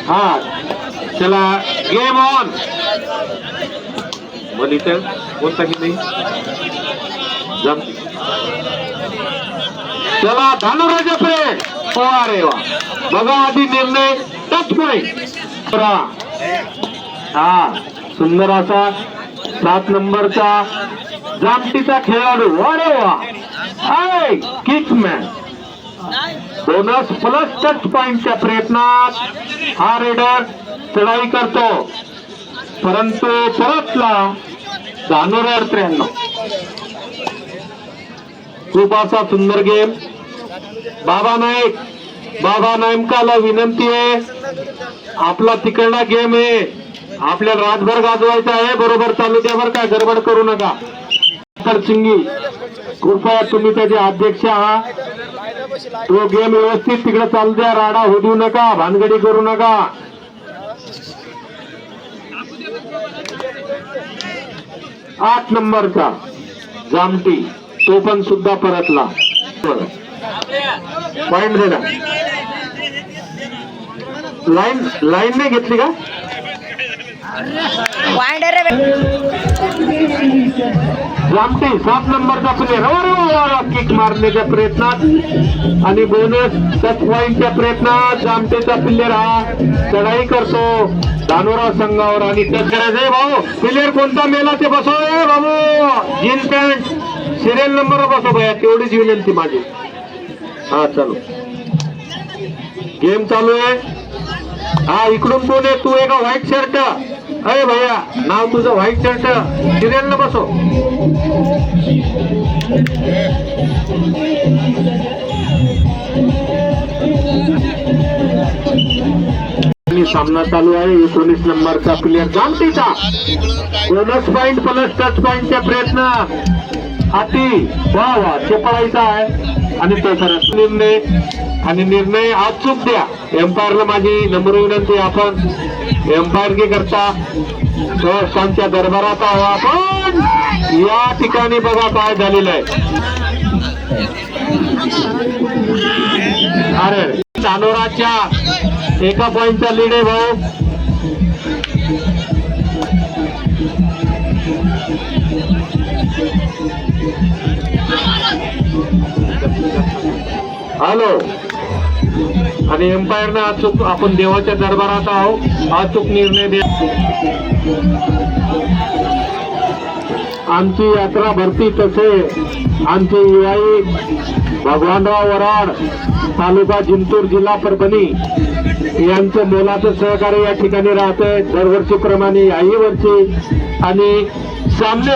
हा चला game on बोलित बोलता की नाही जमते चला धानोराजा प्ले अरे वा बघा आधी निर्णय टच पॉइंट हा सुंदर असा 7 नंबरचा जामटीचा खेळाडू अरे वा हाय किकमॅन बोनस प्लस टच पॉइंटच्या प्रयत्नात हा रेडर चढाई करतो परंतु परतला धानोरा 93 खूप असा सुंदर गेम बाबा नाईकाला विनंती आहे आपला तिकडला गेम आहे आपल्याला रातभर गाजवायचा आहे बरोबर चालू द्या बरं का गडबड करू नका सिंगी कृपया तुम्ही त्याचे अध्यक्ष आहात तो गेम व्यवस्थित तिकडे चालू द्या राडा होऊ देऊ नका भानगडी करू नका आठ नंबरचा जामटी तो पण सुद्धा परतला पॉइंट दिला लाईन नाही घेतली का जामटी 7 नंबरचा प्लेअर किक मारण्याच्या प्रयत्नात आणि बोनस टच पॉइंटच्या प्रयत्नात जामटीचा प्लेअर हा चढाई करतो धानोरा संघावर आणि टच करायचंय भाऊ प्लेअर कोणता मेला ते बसव बाबू जीन पॅन्ट सिरियल नंबर बसव भैया तेवढीच विनंती माझी हा चालू गेम चालू आहे हा इकडून कोण आहे तू एका व्हाईट शर्ट अरे भैया नाव तुझं व्हाईट शर्ट सिरियल न बसो सामना चालू आहे 19 नंबरचा प्लेअर जामटीचा बोनस पॉइंट प्लस टच पॉइंटच्या प्रयत्न हाती वा वा चेपळायचा आहे आणि तो सरस निर्णय अचूक द्या एम्पायरला माझी नम्र विनंती आपण एम्पायरगी करता त्यांच्या दरबारात आहो आपण या ठिकाणी बघा काय झालेलं आहे अरे धानोराच्या एका पॉइंटचा लीड आहे भाऊ हॅलो आणि एम्पायरनं अचूक आपण देवाच्या दरबारात आहोत अचूक निर्णय द्या आमची यात्रा भरती तसे आमचे युवाई भगवानराव वराड तालुका जिंतूर जिल्हा परभणी यांचं मोलाचं सहकार्य या ठिकाणी राहतंय दरवर्षीप्रमाणे याही वर्षी आणि सामने